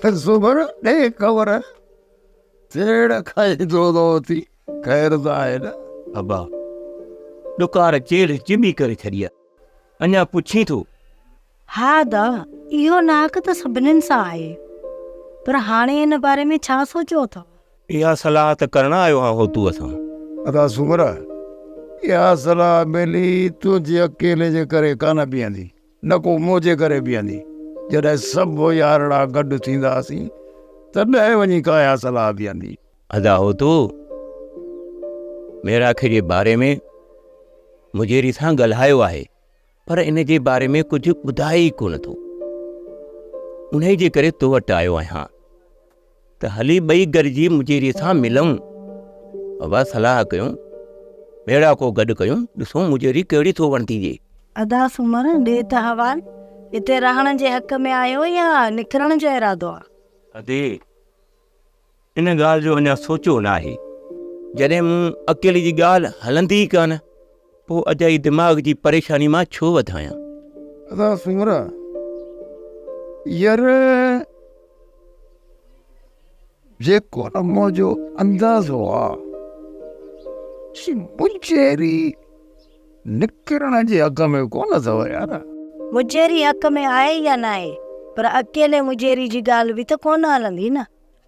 सुमर ॾे ख़बर तेड़ खाईंदो थी ख़ैर त आहे न। अबा ॾुकार चेड़ चिमी करे छॾी आहे, अञा पुछी थो। हा दा, इहो नाक त सभिनीनि सां आहे, पर हाणे हिन बारे में छा सोचियो अथव? इहा सलाह त करण आयो आहियां हो तूं असां। अदा सुमर इहा सलाह मिली तुंहिंजे अकेले जे करे कान बीहंदी, न को मुंहिंजे करे बीहंदी। जॾहिं सभु यारड़ा गॾु थींदासीं तॾहिं वञी का इहा सलाह बीहंदी। अदा हो तूं मेराखे जे बारे में मुजेरी सां ॻाल्हायो आहे, पर इन जे बारे में कुझु ॿुधाए ई कोन थो। उन जे करे तो वटि आयो आहियां त हली ॿई गॾिजी मुजेरी सां मिलूं। बाबा सलाह कयूं, मेड़ा को गॾु कयूं, ॾिसूं मुजेरी कहिड़ी थो वणती जे। अदा सुमर ॾे त हवाल, हिते रहण जे हक़ में आयो या निकिरण जो इरादो आहे? अदे इन ॻाल्हि जो अञा सोचियो न आहे। जॾहिं मूं अकेली जी ॻाल्हि हलंदी ई कान, पोइ अजाई दिमाग़ जी परेशानी मां छो वधायां। अदा सुमर यार जेको न मुंहिंजो अंदाज़ो आहे मुंजेरी निकिरण जे हक़ में कोन अथव यार। मुजेरी हक़ में आहे या न आहे, पर अकेले मुजेरी जी ॻाल्हि बि त कोन हलंदी न।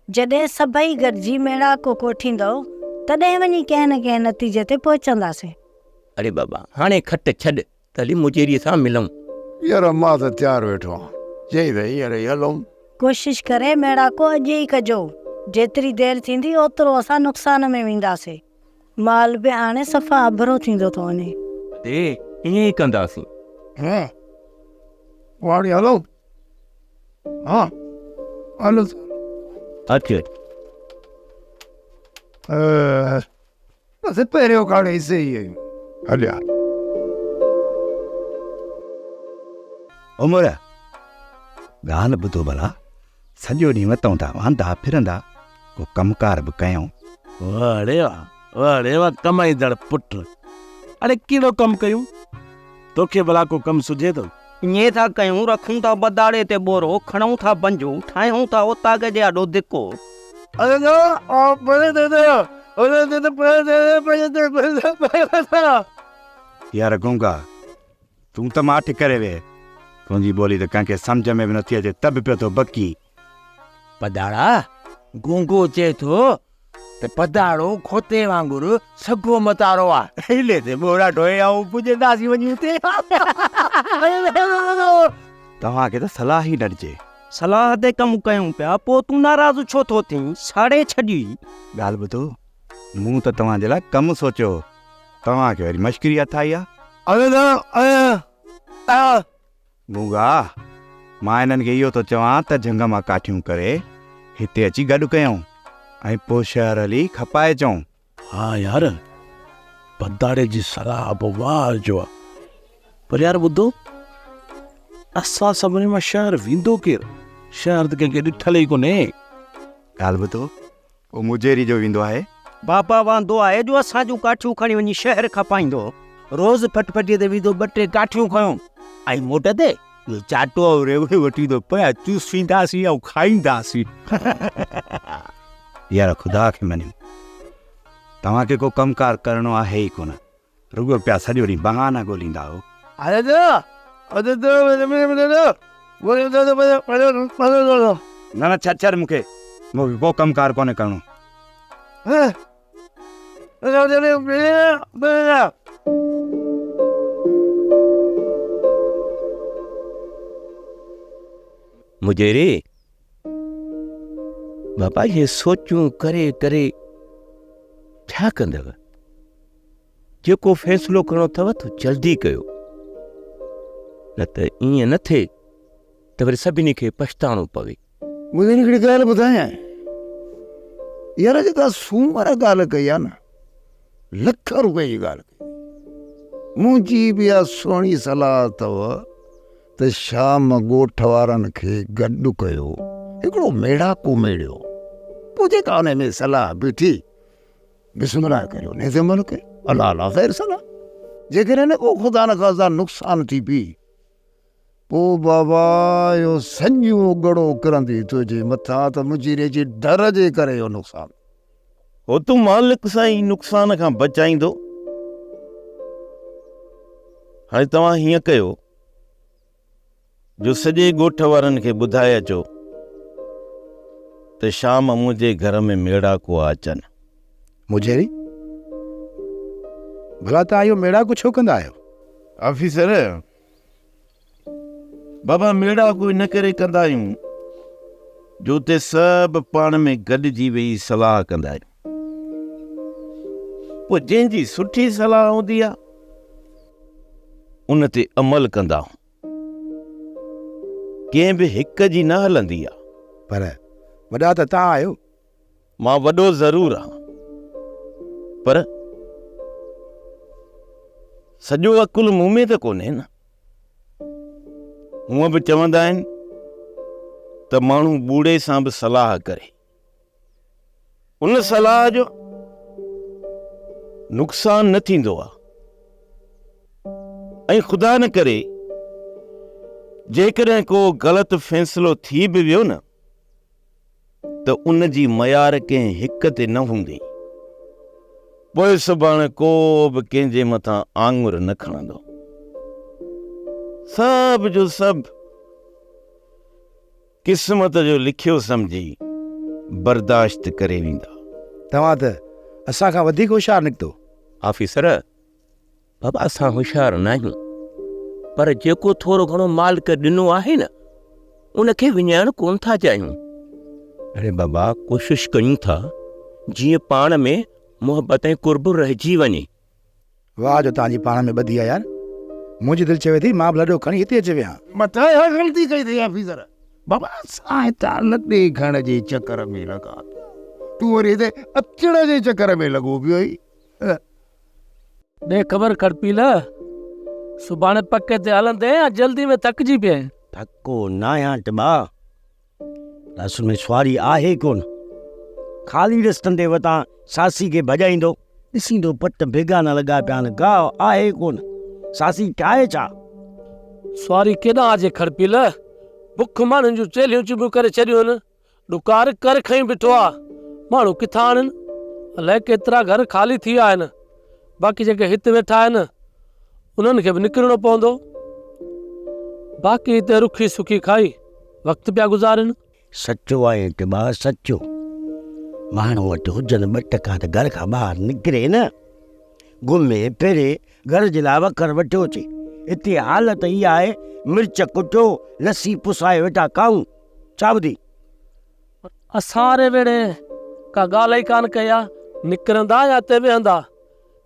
जॾहिं सभई गॾिजी मेड़ाको कोठींदो तॾहिं वञी कंहिं न कंहिं नतीजे ते पहुचंदासीं। अरे बाबा हाणे खट छॾ, त हली मुजेरीअ सां मिलूं। यार मां त तयारु वेठो आहियां, चई त हींअर ई हलूं। कोशिश करे मेड़ाको अॼु ई कजो, जेतिरी देरि थींदी ओतिरो असां नुक़सान में वेंदासीं। माल बि हाणे सफ़ा अभरो थींदो थो वञे। अदे ईअं ई कंदासीं। वाड़ी हलो। हा हलो अच बसि पहिरियों काड़े ई सही आहियूं। हलिया उमिरि ॻाल्हि ॿुधो भला, सॼो ॾींहुं वतूं था वांदा फिरंदा, को कमकार बि कयूं। वाह कमाईंदड़ पुट। अरे कहिड़ो कमु कयूं? तोखे भला को कमु सुझे थो? ईअं था कयूं, रखूं था बदाड़े ते बोरो, खणूं था बंजू, ठाहियूं था ओताग जे आॾो धिको। यार गूंगा तूं त माठ करे वे, तुंहिंजी ॿोली त कंहिंखे सम्झ में बि नथी अचे, तब पियो थो बकी। पदाड़ा गूंगो चए थो त पदाड़ो खोते वांगुरु सॻो मतारो आहे, हिले ते बोरा ढोए ऐं पुॼंदासीं वञी हुते। तव्हांखे त सलाह ई न ॾिजे। सलाह ते कमु कयूं पिया, पोइ तूं नाराज़ छो थो थी? साड़े छॾी। ॻाल्हि ॿुधो, मूं त तव्हांजे लाइ कमु सोचियो, तव्हांखे वरी मश्करी अथाई आहे। गूंगा मां हिननि खे इहो थो चवां त झंग मां काठियूं करे हिते अची गॾु कयूं ऐं पोइ शहर हली खपाए चऊं। हा यार, पदाड़े जी सलाह बि वाह जो आहे, पर यार ॿुधो, असां सभिनी मां शहर वेंदो केरु? शहर त कंहिंखे ॾिठल ई कोन्हे। ॻाल्हि ॿुधो, उहो मुजेरी जो वेंदो आहे। बाबा वांदो आहे जो असां जूं काठियूं खणी वञी शहर खपाईंदो। रोज़ फटफटीअ ते वेंदो, ॿ टे काठियूं खयूं ऐं मोट ते चाटो रेवड़े वठी थो पिया, चूसींदासीं ऐं खाईंदासीं। यार ख़ुदा खे मञियो, तव्हांखे को कमकार करिणो आहे ई कोन, रुगो पिया सॼो ॾींहुं बहाना ॻोल्हींदा हो। न न छॾ मूंखे को कमकार कोन्हे करिणो। मुजेरी बाबा ये सोचूं करे करे छा कंदव? जेको फ़ैसिलो करिणो अथव तो जल्दी कयो, न त ईअं न थिए त वरी सभिनी खे पछताइणो पवे। मुंहिंजी हिकिड़ी ॻाल्हि ॿुधायां यार, जेका सूमर ॻाल्हि कई आहे न, लख रुपए जी ॻाल्हि कई। मुंहिंजी बि इहा सुहिणी सलाह अथव त शाम ॻोठ वारनि खे गॾु कयो, हिकिड़ो मेड़ाको मेड़ियो, पोइ जेका उन में सलाह बीठी बिस्मिल्लाह करियो, नेज़े मुल्क अला अला ख़ैर सलाह। जेकॾहिं को ख़ुदा न ख़ास्ता नुक़सान थी पई पो बाबा यो सॼो गड़ो किरंदी तुंहिंजे मथां त मुंहिंजी जी डर जे करे यो नुक़सानु। हो तूं मालिक साईं नुक़सान खां बचाईंदो। हाणे तव्हां हीअं कयो जो सॼे ॻोठ वारनि खे ॿुधाए अचो त शाम मुंहिंजे घर में मेड़ाको अचनि। मुझेरी भला तव्हां इहो मेड़ाको छो कंदा आहियो? ऑफिसर, बाबा मेड़ाको इन करे कंदा आहियूं जो उते सभु पाण में गॾिजी वेही सलाह कंदा आहियूं। पोइ जंहिंजी सुठी सलाह हूंदी आहे उन ते अमल कंदा। कंहिं बि हिक जी न हलंदी आहे। पर वॾा त तव्हां आहियो। मां वॾो ज़रूरु आहियां, पर सॼो अकुल मूं में त कोन्हे न। हूअं बि चवंदा आहिनि त माण्हू बूढ़े सां बि सलाह करे, उन सलाह जो नुक़सान न थींदो आहे। ऐं ख़ुदा न करे जेकॾहिं को ग़लति फ़ैसिलो थी बि वियो न त उन जी मयार कंहिं हिक ते न हूंदी। पोइ सुभाणे को बि कंहिंजे मथां आङुर न खणंदो। सभु जो सभु क़िस्मत जो लिखियो सम्झी बर्दाश्त करे वेंदा। तव्हां त असां खां वधीक होशियारु निकितो। ऑफिसर, बाबा असां होशियार न आहियूं, पर जेको थोरो घणो मालिक ॾिनो आहे न उनखे विञाइण कोन था चाहियूं। अरे बाबा, कोशिश कयूं था जीअं पाण में मोहबत ऐं कुर्ब रहिजी वञे। वाह जो तव्हांजी पाण में ॿधी आहे यार। मुंहिंजी दिलि चवे थी मां बि लॾो खणी हिते अची वियां। मथां इहा ग़लती कई अथई ऑफिसर। बाबा असां हितां लॾे खण जे चकर में लॻा, तूं वरी हिते अचण जे चकर में लॻो पियो ई। ॾे ख़बर खड़पील, सुभाणे पके ते हलंदे या जल्दी में थकिजी पिए? थको न आहियां टबा, असल में सुवारी आहे कोन। ख़ाली रस्तनि ते वटां सासी खे भॼाईंदो ॾिसींदो पट भेगा न लॻा पिया आहिनि, गाह आहे कोन। सासी ठाहे छा? सुवारी केॾां अचे खड़पील? बुख माण्हुनि जूं चेलियूं चुबियूं करे छॾियूं आहिनि, ॾुकार कर खई बीठो आहे। माण्हू किथां आणनि? अलाए केतिरा घर ख़ाली थी विया आहिनि। बाक़ी जेके हिते वेठा आहिनि उन्हनि खे बि निकिरणो पवंदो। बाक़ी हिते रुखी सुखी खाई वक़्तु पिया गुज़ारनि। सचो आहे टबा, सचो। माण्हू वटि हुजनि ॿ टका त घर खां ॿाहिरि निकिरे न, घुमे फिरे, घर जे लाइ वखर वठियो अचे। हिते हालत इहा आहे, मिर्च कुटियो लस्सी पुसाए वेठा खाऊं। छा ॿुधी? असां रे वेड़े का ॻाल्हि ई कान कई आहे। निकिरंदा या हिते वेहंदा,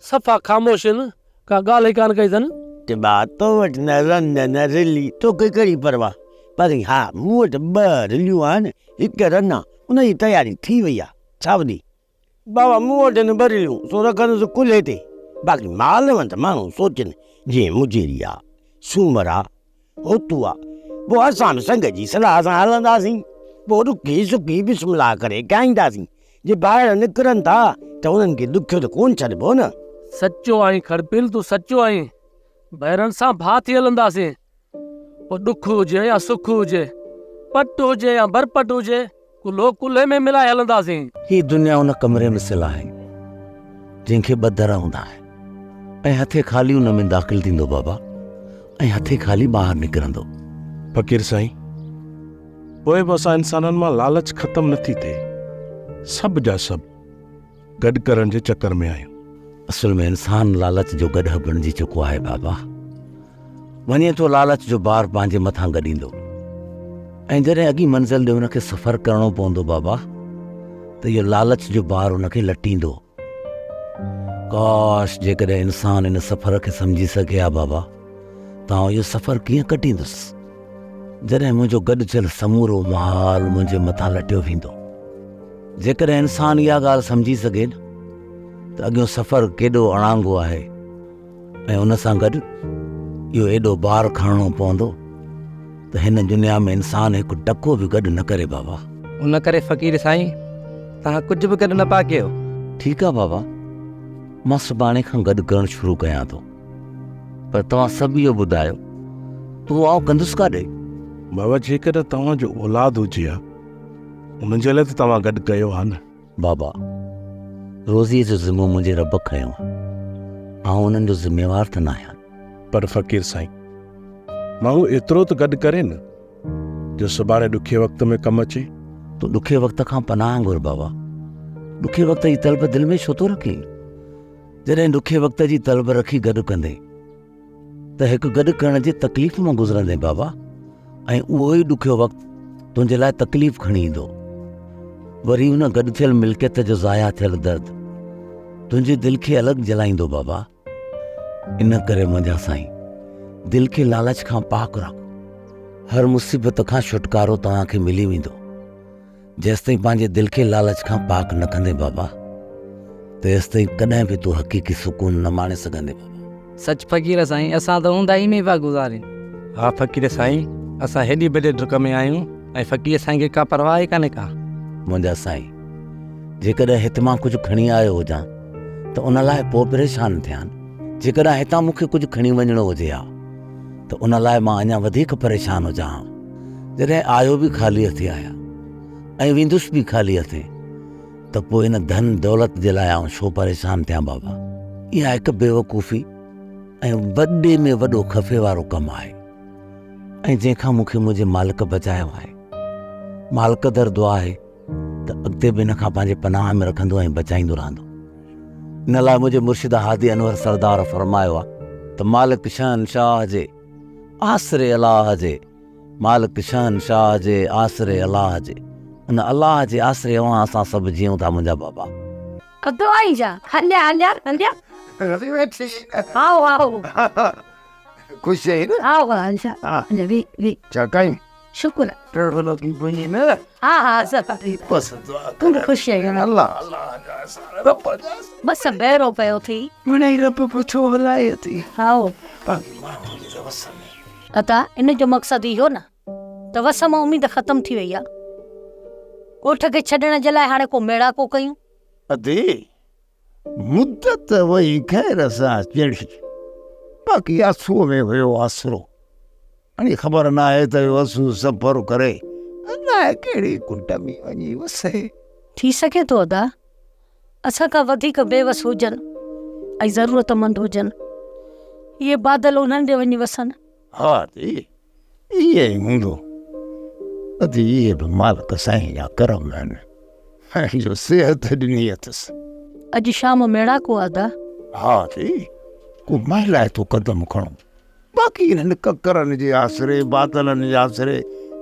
सफ़ा ख़ामोश आहिनि, का ॻाल्हि ई कान कई अथनि। टबा तो वटि न रंद न रिली, तोखे कहिड़ी परवाह। पर हा, मूं वटि 2 रिलियूं आहिनि, हिकु रन आहे, उनजी तयारी थी वई आहे। छा ॿुधी? बाबा मूं वटि आहिनि 2 रिलियूं, सो रखंदुसि कुल्हे ते। बाक़ी माल वटि माण्हू सोचनि जीअं मुजेरी आहे, सूमर आहे, होतू आहे। पोइ असां बि संग जी सलाह सां हलंदासीं। पोइ रुकी सुकी बिस्मिल्लाह करे ॻाईंदासीं। जे ॿाहिरि निकिरनि था त उन्हनि खे ॾुखियो त कोन छॾिबो न। सचो आहीं खड़पील, तूं सचो आहीं। ॿाहिरनि सां भाउ थी हलंदासीं। पोइ ॾुख हुजे या सुख हुजे, पट हुजे या बरपट हुजे, कुल्हो कुल्हे में मिलाए हलंदासीं। ही दुनिया उन कमरे में सिल आहे जंहिंखे 2 दर हूंदा आहिनि, ऐं हथे ख़ाली उन में दाख़िल थींदो बाबा, ऐं हथे ख़ाली ॿाहिरि निकिरंदो। फ़कीर साईं, पोइ बि असां इंसाननि मां लालच ख़तमु नथी थिए। सभु जा सभु गॾु करण जे चकर में आहियूं। असल में इंसान लालच जो गॾु बणिजी चुको आहे बाबा। वञे थो लालच जो बार पंहिंजे मथां गॾींदो, ऐं जॾहिं अॻी मंज़िल ॾे हुनखे सफ़र करणो पवंदो बाबा, त इहो लालच जो बार हुनखे लटींदो। काश जेकॾहिं इंसान इन सफ़र खे सम्झी सघे हा बाबा, त इहो सफ़र कीअं कटींदुसि जॾहिं मुंहिंजो गॾु थियल समूरो माल मुंहिंजे मथां लटियो वेंदो। जेकॾहिं इंसान इहा ॻाल्हि सम्झी सघे न त अॻियो सफ़र केॾो अणांगो आहे, ऐं उन सां गॾु इहो एॾो बार खणणो पवंदो त हिन दुनिया में इंसान हिकु टको बि गॾु न करे बाबा। उन करे फ़कीर साईं, तव्हां कुझु बि गॾु न पिया कयो। ठीकु आहे बाबा, मां सुभाणे खां गॾु करणु शुरू कयां थो, पर तव्हां सभु इहो ॿुधायो तूं आउं कंदुसि काॾे? बाबा जेकॾहिं तव्हांजो औलाद हुजे हा उन जे लाइ त तव्हां गॾु कयो हा न। बाबा, रोज़ीअ जो ज़िम्मो मुंहिंजे रब खयो आहे, आउं उन्हनि जो ज़िम्मेवार त न आहियां। पर फ़क़ीर साईं, माण्हू एतिरो त गॾु करे न जो सुभाणे ॾुखे वक़्त में कमु अचे। तूं ॾुखे वक़्त खां पनाह घुर बाबा। ॾुखे वक़्त जी तलब दिलि में छो थो रखी? जॾहिं ॾुखे वक़्त जी तलब रखी गॾु कंदे त हिकु गॾु करण जी तकलीफ़ मां गुज़रंदे बाबा, ऐं उहो ई ॾुखियो वक़्तु तुंहिंजे लाइ तकलीफ़ खणी ईंदो। वरी उन गॾु थियल मिल्कियत जो ज़ाया थियल दर्द तुंहिंजी दिलि खे अलॻि जलाईंदो बाबा। इन करे मुंहिंजा साईं, दिलि खे लालच खां पाक रखो। हर मुसीबत खां छुटकारो तव्हांखे मिली वेंदो। जेसिताईं पंहिंजे दिलि खे लालच खां पाक न कंदे बाबा, तेसिताईं कॾहिं बि तूं हक़ीक़ी सुकून न माणे सघंदे बाबा। सच फ़क़ीर साईं, असां त हूंदा ई में पिया गुज़ारियूं। हा फ़क़ीर साईं, असां हेॾी बॾे डुक में आहियूं ऐं फ़क़ीर साईं खे का परवाह ई कान्हे का। मुंहिंजा साईं, जेकॾहिं हिते मां कुझु खणी आयो हुजां त उन लाइ पोइ परेशान थियां। जेकॾहिं हितां मूंखे कुझु खणी वञिणो हुजे हा त उन लाइ मां अञा वधीक परेशान हुजां। जॾहिं आयो बि ख़ाली हथे आहियां ऐं वेंदुसि बि ख़ाली हथे, त पोइ इन धन दौलत जे लाइ आउं छो परेशान थियां बाबा? इहा हिकु बेवकूफ़ी ऐं वॾे में वॾो खफ़े वारो कमु आहे, ऐं जंहिंखां मूंखे मुंहिंजे मालिक बचायो आहे। मालिक दर दुआ आहे त अॻिते बि हिन खां पंहिंजे पनाह में रखंदो ऐं बचाईंदो रहंदो। इन लाइ मुंहिंजे मुर्शिद हादी अनवर सरदार फरमायो आहे त मालिक शहनशाह जे आसरे अलाह जे, मालिक शहनशाह जे आसरे अलाह जे। उन अलाह जे आसरे असां सभु जीऊं था मुंहिंजा बाबा। अधु आई जा, हलिया हलिया हलिया। आओ आओ ख़ुशि आहीं न? आओ हलिया हलिया वी छा कयूं? शुक्र। हा हा सब तुम ख़ुशि आहियो? अल्लाह अल्लाह बस बेरो पियो थी। मुंहिंजी रब पुछो हलाए थी। आओ अता इन जो मक़सदु इहो न त वस मां उम्मीद ख़तम थी वई आहे। ॻोठ खे छॾण जे लाइ हाणे को मेड़ा को कयूं। अदे मुद्दत वई ख़ैर सां चढ़ी, बाक़ी आसूअ में हुयो आसरो। हाणे ख़बर न आहे त वसू सफ़र करे अलाए कहिड़ी कुंड में वञी वसे। थी सघे थो अदा असां खां वधीक बेवस हुजनि ऐं ज़रूरतमंद हुजनि, इहे बादल उन्हनि ॾे वञी वसनि। हा इहे ई हूंदो। अदी इहे बि मालिक साईं जा करम आहिनि जो सिहत ॾिनी अथसि। अॼु शाम मेड़ा को अदा? हा को महिलाए थो कदम खणो, बाक़ी हिननि ककरनि जे आसरे बादलनि जे आसरे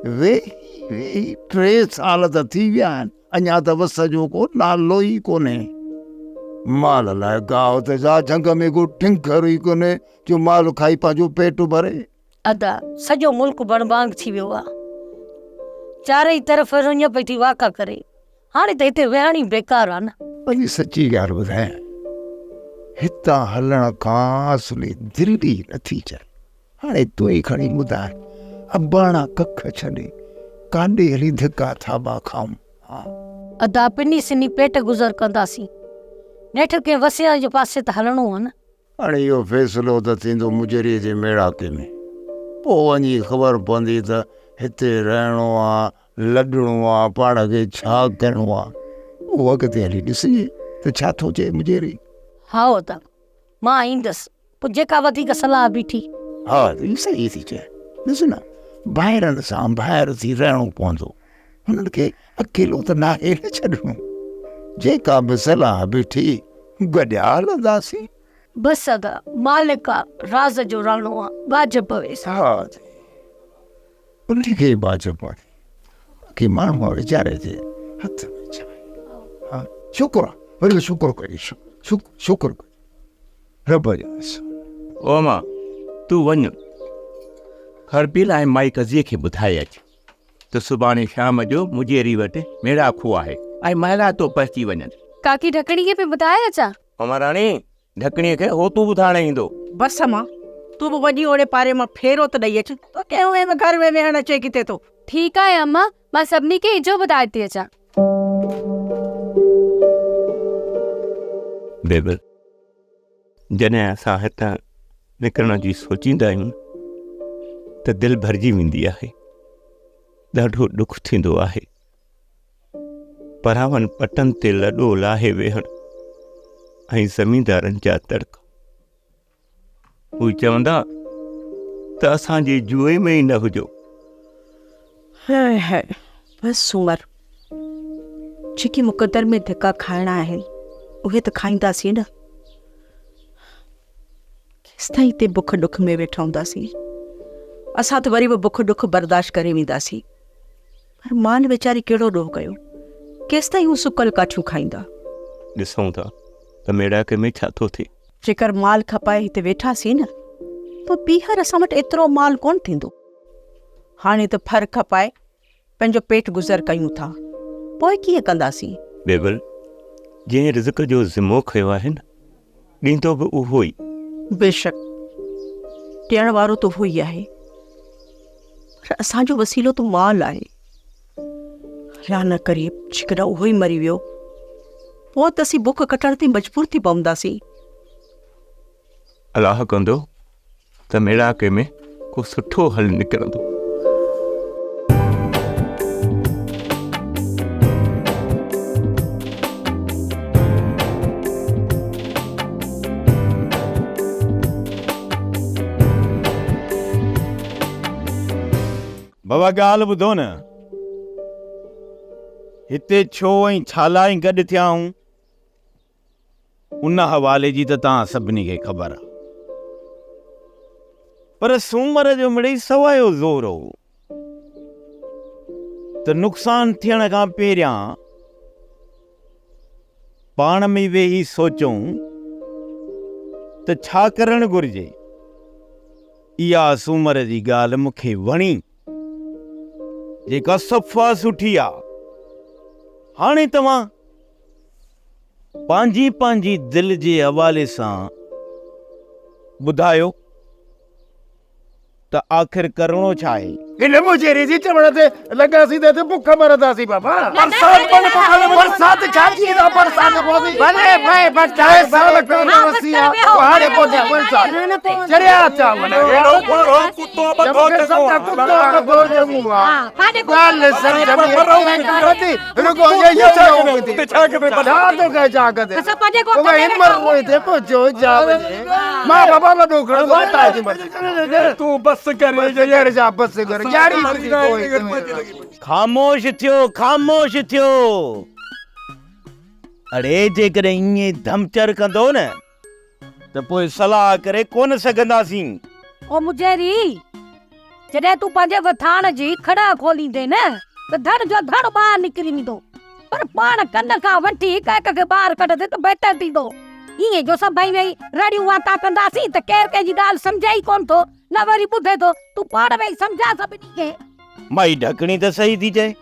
वेही वेही 3 साल त थी विया आहिनि, अञा त वस जो को नालो ई कोन्हे। माल लाइ गांव त जा झंग में को टिंकर ई कोन्हे जो माल खाई पंहिंजो पेट भरे। अदा सॼो मुल्क बणबांग थी वियो आहे, चारई तरफ़ रुञ पई थी वाका करे। हाणे त हिते वेहण ई बेकार आहे न। वञी सची ॻाल्हि ॿुधायां, हितां हलण खां असली दिलि ई नथी चए। हाणे तूं ई खणी ॿुधाए, अबाणा कख छॾे काॾे हली धिका थाबा खाऊं? अदा पिनी सिनी पेट गुज़र कंदासीं, नेठ के वसिया जे पासे त हलणो आहे न। हाणे इहो फ़ैसिलो त थींदो मुजरीअ जे मेड़ाके में, पोइ वञी ख़बर पवंदी त हिते रहणो आहे, लॾणो आहे, पाण खे छा करिणो आहे। उहो अॻिते हली ॾिसिजे त छा थो चए मुजेरी। हा अदा मां ईंदसि, पोइ जेका वधीक सलाह बीठी। हा ई सही थी चए। ॾिस न ॿाहिरनि सां ॿाहिरि थी रहणो पवंदो, हुननि खे अकेलो त नाहे न छॾिणो। जेका बि सलाह बीठी गॾिया हलंदासीं। बसि अदा मालिक राज़ जो राणो आहे, बाज पवेसि। हा उन खे बाज पवे, बाक़ी माण्हू वीचारे जे हथ में छा आहे। हा शुक्र आहे, वरी शुक्र कजे, शुक्र कजे रब जो। ओ मां तूं वञ खरपील ऐं माई कज़ीअ खे ॿुधाए अचु त सुभाणे शाम जो मुजेरी वटि मेड़ा खो आहे ऐं महिला तो पहुची वञनि। काकी ढकणीअ खे बि ॿुधाए अचां? अमराणी ढकणीअ खे हो तूं ॿुधाइण ईंदो। बस मां तूं बि वञी ओड़े पारे मां फेरो त ॾेई अच, तो कंहिं घर में वेहण अचे किथे तो। ठीकु आहे अम्मा, मां सभिनी खे इजो ॿुधाए थी अचां। बेबल, जॾहिं असां हितां निकिरण जी सोचींदा आहियूं त दिलि भरिजी वेंदी आहे। ॾाढो ॾुख थींदो आहे। परावनि पटनि ते लॾो लाहे वेहण ऐं ज़मींदारनि जा तड़का। उहे चवंदा त असांजे जुए में ई न हुजो। हाय हाय बस सूमर, जेकी मुक़दर में धिका खाइणा आहिनि उहे त खाईंदासीं न। केसिताईं हिते बुख ॾुख में वेठा हूंदासीं। असां त वरी बि बुख ॾुख बर्दाश्त करे वेंदासीं, पर माल वीचारी कहिड़ो ॾोह कयो, केसिताईं हू सुकल काठियूं खाईंदा। ॾिसूं था त मेड़ाके में छा थो थिए। जेकर माल खपाए हिते वेठासीं न, त ॿीहर असां वटि एतिरो माल कोन थींदो। हाणे त फर खपाए पंहिंजो पेट गुज़र कयूं था, पोइ कीअं कंदासीं? बेबल, जंहिं रिज़्क जो ज़िमो खयो आहे न, ॾींदो बि उहो ई। बेशक ॾियण वारो त उहो ई आहे, पर असांजो वसीलो त माल आहे। या न करे जेकॾहिं उहो ई मरी वियो, पोइ त असीं बुख कटण ते मजबूर थी पवंदासीं। अलाह कंदो त मेड़ाके में को सुठो हल निकिरंदो। बाबा ॻाल्हि ॿुधो न, हिते छो ऐं छा लाइ गॾु थिया आहियूं उन हवाले जी त तव्हां सभिनी खे ख़बर आहे, पर सूमर जो मिड़ई सवायो ज़ोर हो त नुक़सान थियण खां पहिरियां पाण में वेही सोचूं त छा करणु घुरिजे। इहा सूमर जी ॻाल्हि मूंखे वणी, जेका सफ़ा सुठी आहे। हाणे तव्हां पंहिंजी दिलि जे हवाले सां ॿुधायो त आख़िर करणो छा आहे। इन मुझेरी जी चवण ते लॻासीं त बुख मरंदासीं बाबा। बरसात छा थी ना बरसात कोनी भले भाई बचाए साल कोन वसिया पहाड़ पहुंचा बरसात चरिया चा वने एड़ो कोरो कुत्तो बगो ते कुत्तो बगो जे मुआ गाल समझ में होती रुको ये होती छा के बता तो के जा के को इन मर कोई देखो जो जावे मां बाबा लडो खड़ो बता जी तू बस कर यार जा बस कर खामोश थियो। अड़े जेकॾहिं ईअं धमचर कंदो न त पोइ सलाह करे कोन सघंदासीं। ओ मुजेरी, जॾहिं तूं पंहिंजे वथाण जी खड़ा खोलींदे न त धड़ जो धड़ ॿाहिरि निकिरी वेंदो, पर पाण कन खां वठी हिक हिक खे ॿाहिरि कढंदे त बेटर थींदो। ईअं जो सभई वेही रड़ियूं वाता कंदासीं त केरु कंहिंजी ॻाल्हि सम्झे ई कोन थो, न वरी ॿुधे थो। तूं पाण वेही सम्झा सभिनी खे। माई ढकणी त सही थी चए।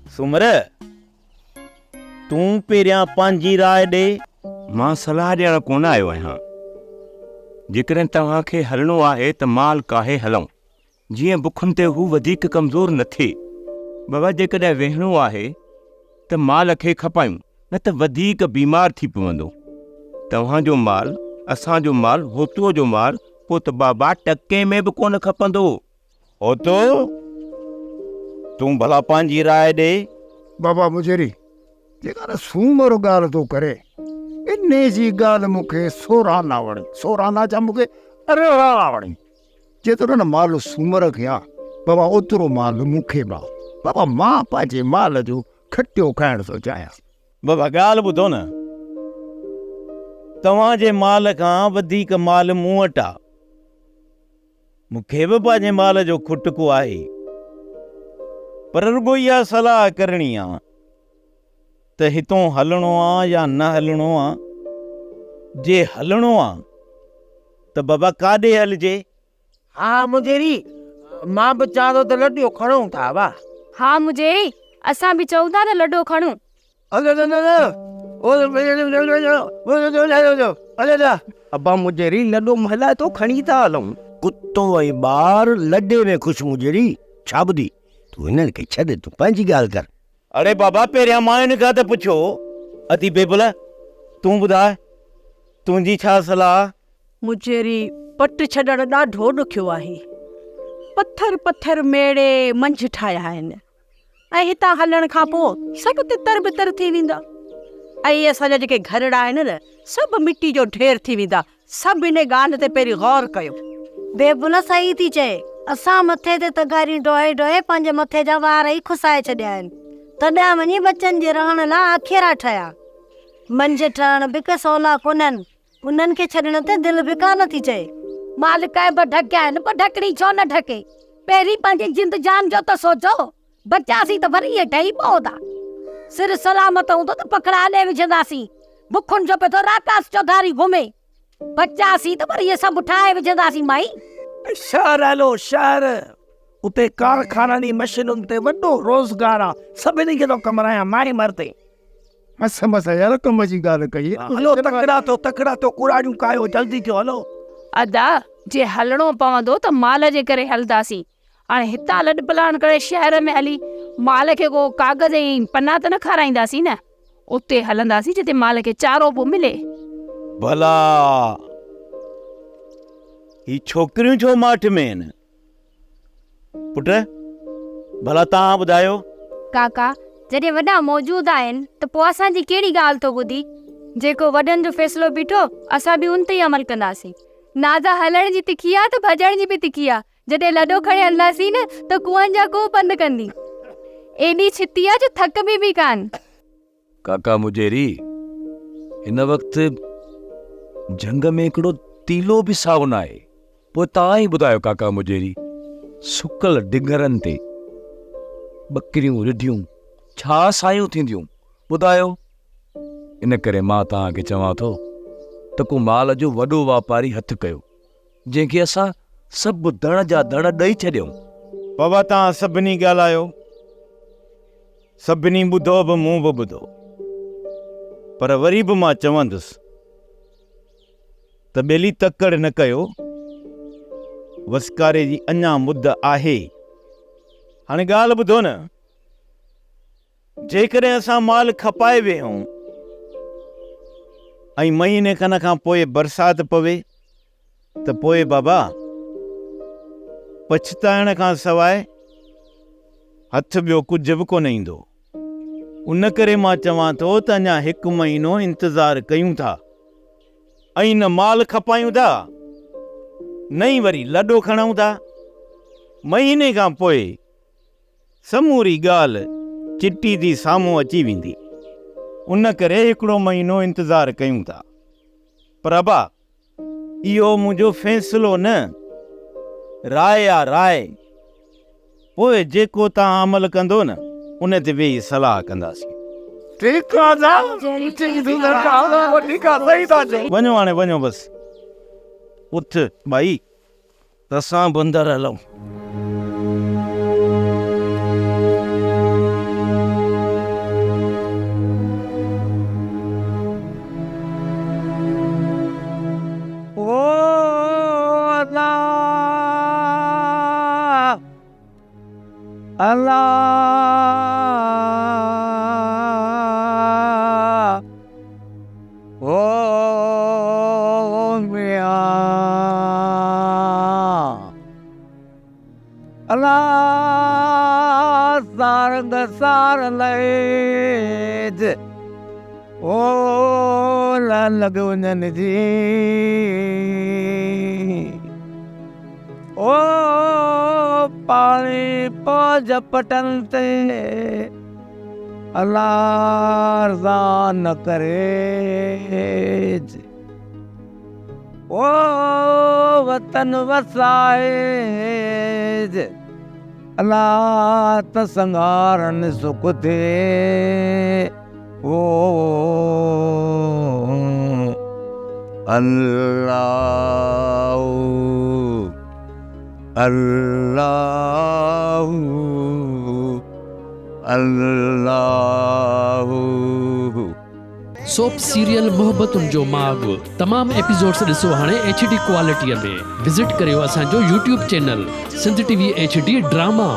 सुमर, तूं पहिरियां पंहिंजी राय ॾे। मां सलाह ॾियण कोन आयो आहियां। जेकॾहिं तव्हांखे हलणो आहे त माल काहे हलूं, जीअं बुखुनि ते हू वधीक कमज़ोर न थिए। बाबा, जेकॾहिं वेहणो आहे त माल खे खपायूं, न त वधीक बीमार थी पवंदो। तव्हांजो माल, असांजो माल, होतो जो माल, पोइ त बाबा टके में बि कोन खपंदो। होतो, तूं भला पंहिंजी राय ॾे। बाबा मुजेरी, जेका न सूमर ॻाल्हि तो करे, इन जी ॻाल्हि मूंखे सोराना वणी। सोराना जा मूंखे अरिड़ा वणी। जेतिरो न माल सूमर खे आहे बाबा, ओतिरो माल मूंखे बि आहे। बाबा, मां पंहिंजे माल जो खटियो खाइण थो चाहियां। बाबा ॻाल्हि ॿुधो न, तव्हांजे माल खां वधीक माल मूं वटि आहे। मूंखे बि पंहिंजे माल जो खुटको आहे, पर रुगो इहा सलाह करणी आहे त हितों हलणो आहे या न हलणो आहे। जे हलणो आहे त बाबा काॾे हलिजे। हा मुजेरी, मां बि चवां थो त लॾियो खणूं था। वाह, हा मुजेरी, असां बि चऊं था त लॾो खणूं। अब्बा मुजेरी, लॾो हलाए तो खणी था हलूं। कुत्तो ऐं ॿार लॾे में ख़ुशि। मुजेरी छा ॿुधी, तूं हिननि खे छॾ, तूं पंहिंजी ॻाल्हि कर। अरे बाबा, पहिरियां मां हिन खां त पुछो। अति बेबल, तूं ॿुधाए, तुंहिंजी छा सलाह? मुजेरी, पट छॾण ॾाढो ॾुखियो आहे। पत्थर पत्थर मेड़े मंझि ठाहिया आहिनि ऐं हितां हलण खां पोइ सभु तितर बितर थी वेंदा ऐं असांजा जेके घरड़ा आहिनि न सभु मिटी जो ढेर थी वेंदा। सभु इन ॻाल्हि ते पहिरीं गौर कयो। बेबुल सही थी चए, असां मथे ते तगारी ढोए ढोए पंहिंजे मथे जा वार ई खुसाए छॾिया आहिनि, तॾहिं वञी बचनि जे रहण लाइ आखेरा ठहिया। मंझि ठहण बि के सवला कोन्हनि, उन्हनि खे छॾण ते दिलि बि कान थी चए। मालिक बि ढकिया आहिनि, पर ढकड़ी छो न ढके? पहिरीं पंहिंजी जिंद जान जो त सोचो। बचासीं त वरी इहे ठही पवंदा। सिर सलामत हूंदो त पकड़ा हले विझंदासीं। बुखुनि जो पे तो राकास चौधारी घुमे। बचासीं त वरी इहे सभु ठाहे विझंदासीं माई। शहर हलो शहर, उते कारखाननि मशीनुनि ते वॾो रोज़गार आहे, सभिनी खे थो कमरायां माए मरते। मस यार कम जी ॻाल्हि कई। हलो तकड़ा तो कुराड़ियूं कायो, जल्दी थियो हलो। अदा जे हलणो पवंदो त माल जे करे हलंदासीं। हाणे हितां लॾ पलाण करे शहर में हली माल खे को कागज़ ऐं पना त न खाराईंदासीं न। उते हलंदासीं जिते माल खे चारो पोइ मिले। भला ही छोकिरियूं छो माठ में आहिनि? पुट भला तव्हां ॿुधायो। काका जॾहिं वॾा मौजूद आहिनि त पोइ असांजी कहिड़ी ॻाल्हि थो ॿुधी? जेको वॾनि जो फ़ैसिलो बीठो असां बि उन ते ई अमल कंदासीं। नाज़ा हलण जी तिखी आहे त भॼण जी बि तिखी आहे। जॾहिं लॾो खणे हलंदासीं न त कुअनि जा को बंदि कंदी। एॾी छिती आहे जो थक बि कान। काका मुजेरी, हिन वक़्तु जंग में हिकिड़ो तीलो बि साओ न आहे। पोइ तव्हां ई ॿुधायो काका मुजेरी, सुकल डिगरनि ते बकरियूं रिढियूं छा सायूं थींदियूं ॿुधायो? इन करे मां तव्हांखे चवां थो त को माल जो वॾो वापारी हथु कयो, जंहिंखे असां सभु दण जा दण ॾेई छॾियूं। बाबा तव्हां सभिनी ॻाल्हायो, सभिनी ॿुधो बि मूं बि ॿुधो, पर वरी बि मां चवंदुसि त ॿेली तकड़ न कयो। वसकारे जी अञा मुद आहे। हाणे ॻाल्हि ॿुधो न, जेकॾहिं असां माल खपाए वेहूं ऐं महीने खन खां पोइ बरसाति पवे त पोइ बाबा पछताइण खां सवाइ हथ ॿियो कुझु बि कोन ईंदो। उन करे मां चवां थो त अञा 1 महीनो इंतज़ारु कयूं था ऐं न माल खपायूं था न ई वरी लॾो खणूं था। महीने खां पोइ समूरी ॻाल्हि चिटी थी साम्हूं अची वेंदी। उन करे 1 महीनो इंतज़ारु कयूं था। पर अबा इहो मुंहिंजो फ़ैसिलो न, राय आहे राय। पोइ जेको तव्हां अमल कंदो न उन ते वेही सलाह कंदासीं। वञो हाणे वञो बसि। उथ भाई, असां बंदर हलूं। अल्लाह ओ मियां अल्लाह सारंग सार लैज ओ ला लगवन जी ओ पानी पौज पटन ते अल्लाह रज़ा न करे। ओ वतन वसाए अल्लाह त संगारन सुख थे। ओ अल्लाह अल्लाह अल्लाह। सोप सीरियल मोहब्बतुनि जो माग तमाम एपिसोड्स ॾिसो हाणे HD क्वालिटीअ में। विज़िट करियो असांजो YouTube channel Sindh TV HD drama.